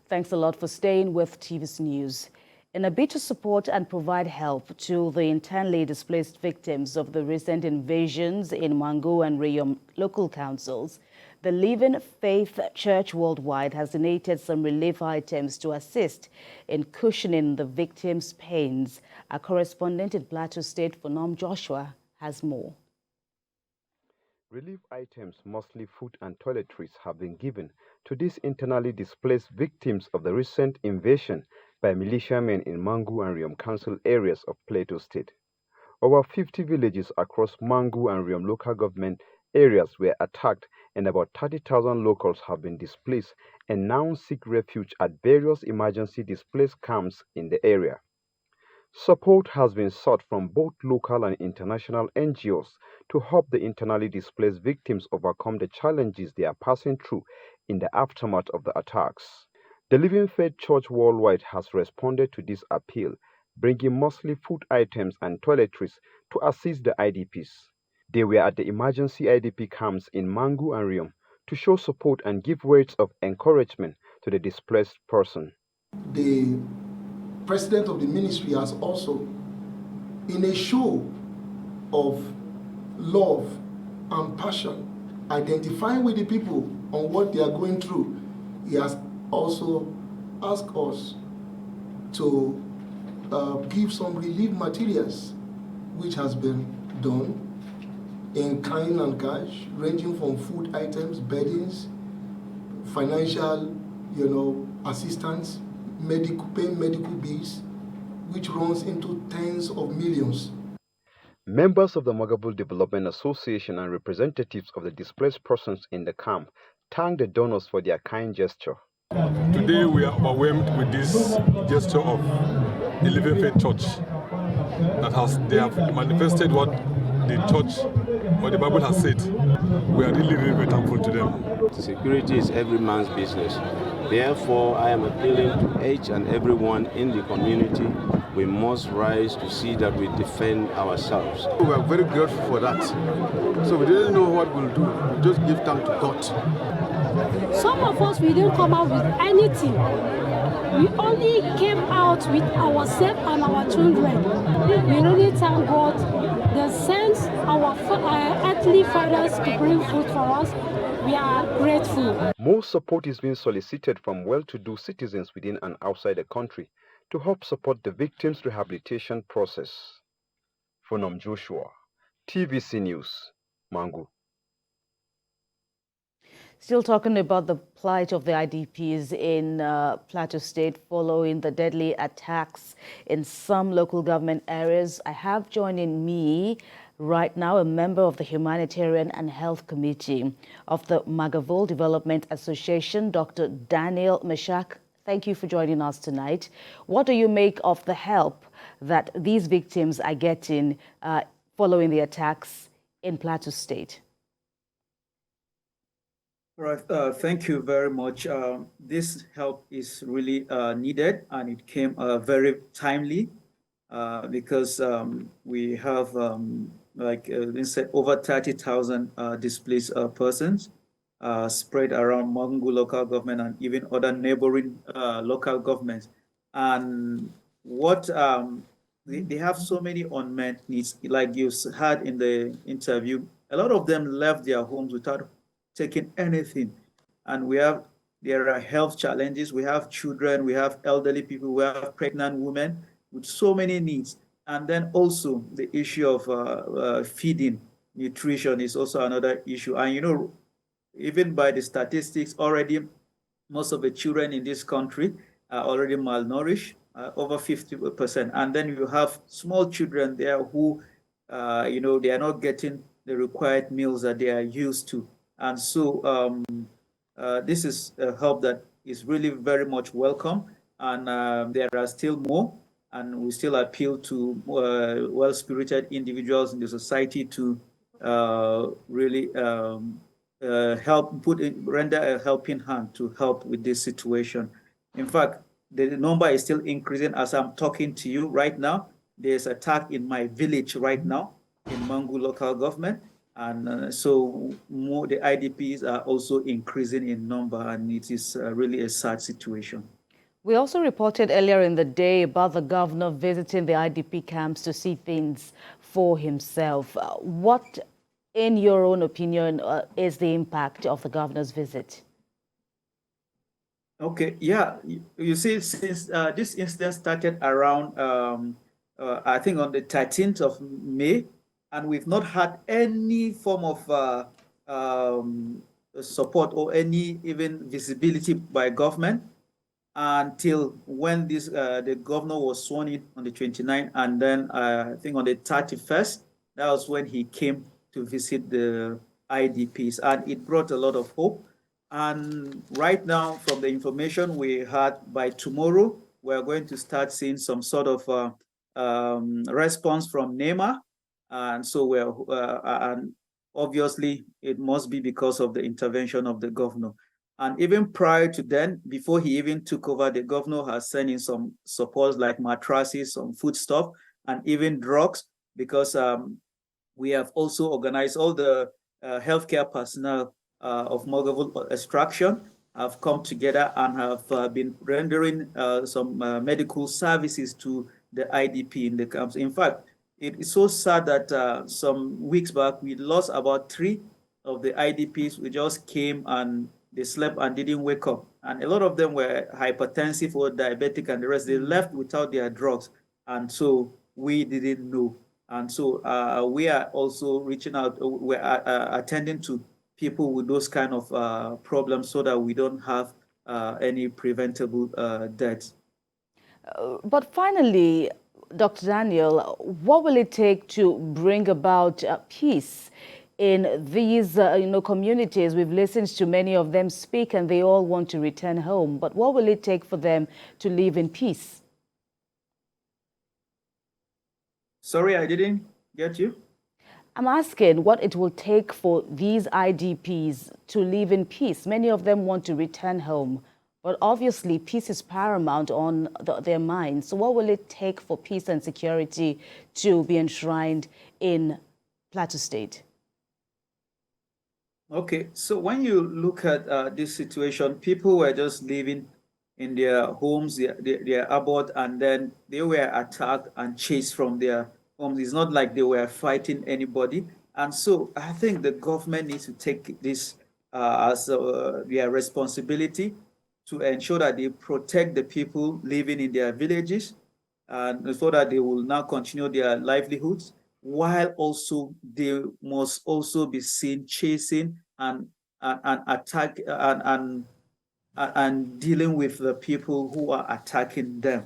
Thanks a lot for staying with TVC News. In a bid to support and provide help to the internally displaced victims of the recent invasions in Mangu and Riyom local councils, the Living Faith Church Worldwide has donated some relief items to assist in cushioning the victims' pains. Our correspondent in Plateau State, Phonom Joshua, has more. Relief items, mostly food and toiletries, have been given to these internally displaced victims of the recent invasion by militiamen in Mangu and Riyom Council areas of Plateau State. Over 50 villages across Mangu and Riyom local government areas were attacked, and about 30,000 locals have been displaced and now seek refuge at various emergency displaced camps in the area. Support has been sought from both local and international NGOs to help the internally displaced victims overcome the challenges they are passing through in the aftermath of the attacks. The Living Faith Church Worldwide has responded to this appeal, bringing mostly food items and toiletries to assist the IDPs. They were at the emergency IDP camps in Mangu and Riyom to show support and give words of encouragement to the displaced person. The president of the ministry has also, in a show of love and passion, identifying with the people on what they are going through, he has also asked us to give some relief materials, which has been done in kind and cash, ranging from food items, beddings, financial, assistance, paying medical bills, which runs into tens of millions. Members of the Magabul Development Association and representatives of the displaced persons in the camp thanked the donors for their kind gesture. Today we are overwhelmed with this gesture of the Living Faith Church they have manifested what the church or the Bible has said. We are really, really thankful to them. Security is every man's business. Therefore, I am appealing to each and everyone in the community. We must rise to see that we defend ourselves. We are very grateful for that. So we didn't know what we'll do. We just give thanks to God. Some of us, we didn't come out with anything. We only came out with ourselves and our children. We really thank God. They sent our earthly fathers to bring food for us. We are grateful. More support is being solicited from well-to-do citizens within and outside the country to help support the victims' rehabilitation process. Phonom Joshua, TVC News, Mangu. Still talking about the plight of the IDPs in Plateau State following the deadly attacks in some local government areas. I have joining me right now a member of the Humanitarian and Health Committee of the Magavul Development Association, Dr. Daniel Meshach. Thank you for joining us tonight. What do you make of the help that these victims are getting following the attacks in Plateau State? Right. Thank you very much. This help is really needed, and it came very timely because we have over 30,000 displaced persons spread around Mangu local government and even other neighboring local governments. And what they have so many unmet needs, like you had in the interview. A lot of them left their homes without taking anything, and there are health challenges. We have children, we have elderly people, we have pregnant women with so many needs. And then also the issue of feeding, nutrition is also another issue. And even by the statistics, already most of the children in this country are already malnourished, over 50%. And then you have small children there who they are not getting the required meals that they are used to. And so this is a help that is really very much welcome, and there are still more, and we still appeal to well-spirited individuals in the society to really render a helping hand to help with this situation. In fact, the number is still increasing as I'm talking to you right now. There's an attack in my village right now in Mangu local government. And so the IDPs are also increasing in number, and it is really a sad situation. We also reported earlier in the day about the governor visiting the IDP camps to see things for himself. What, in your own opinion, is the impact of the governor's visit? Okay, yeah, you see, since this incident started around, I think on the 13th of May, and we've not had any form of support or any even visibility by government until when this the governor was sworn in on the 29th, and then I think on the 31st, that was when he came to visit the IDPs, and it brought a lot of hope. And right now, from the information we had, by tomorrow, we're going to start seeing some sort of response from NEMA. And so and obviously it must be because of the intervention of the governor. And even prior to then, before he even took over, the governor has sent in some support like mattresses, some foodstuff, and even drugs, because we have also organized all the healthcare personnel of Mogavul extraction have come together and have been rendering some medical services to the IDP in the camps. In fact, it is so sad that some weeks back, we lost about 3 of the IDPs who just came and they slept and didn't wake up. And a lot of them were hypertensive or diabetic, and the rest, they left without their drugs. And so we didn't know. And so we are also reaching out, we're attending to people with those kind of problems so that we don't have any preventable deaths. But finally, Dr. Daniel, what will it take to bring about peace in these communities? We've listened to many of them speak and they all want to return home. But what will it take for them to live in peace? Sorry, I didn't get you. I'm asking what it will take for these IDPs to live in peace. Many of them want to return home, but obviously peace is paramount on their minds. So what will it take for peace and security to be enshrined in Plateau State? Okay, so when you look at this situation, people were just living in their homes, their abode, and then they were attacked and chased from their homes. It's not like they were fighting anybody. And so I think the government needs to take this as their responsibility to ensure that they protect the people living in their villages, and so that they will now continue their livelihoods, while also they must also be seen chasing and attack and dealing with the people who are attacking them,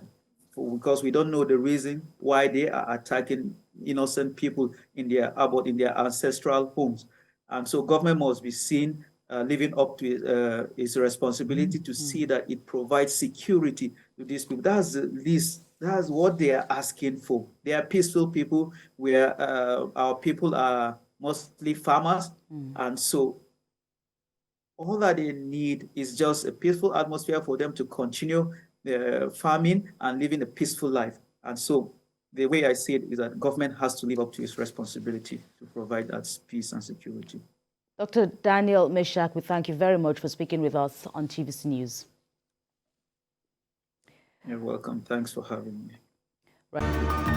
because we don't know the reason why they are attacking innocent people in their abode, in their ancestral homes. And so government must be seen living up to its responsibility to see that it provides security to these people. That's the least. That's what they are asking for. They are peaceful people, where our people are mostly farmers, and so all that they need is just a peaceful atmosphere for them to continue farming and living a peaceful life. And so the way I see it is that government has to live up to its responsibility to provide that peace and security. Dr. Daniel Meshach, we thank you very much for speaking with us on TVC News. You're welcome. Thanks for having me. Right.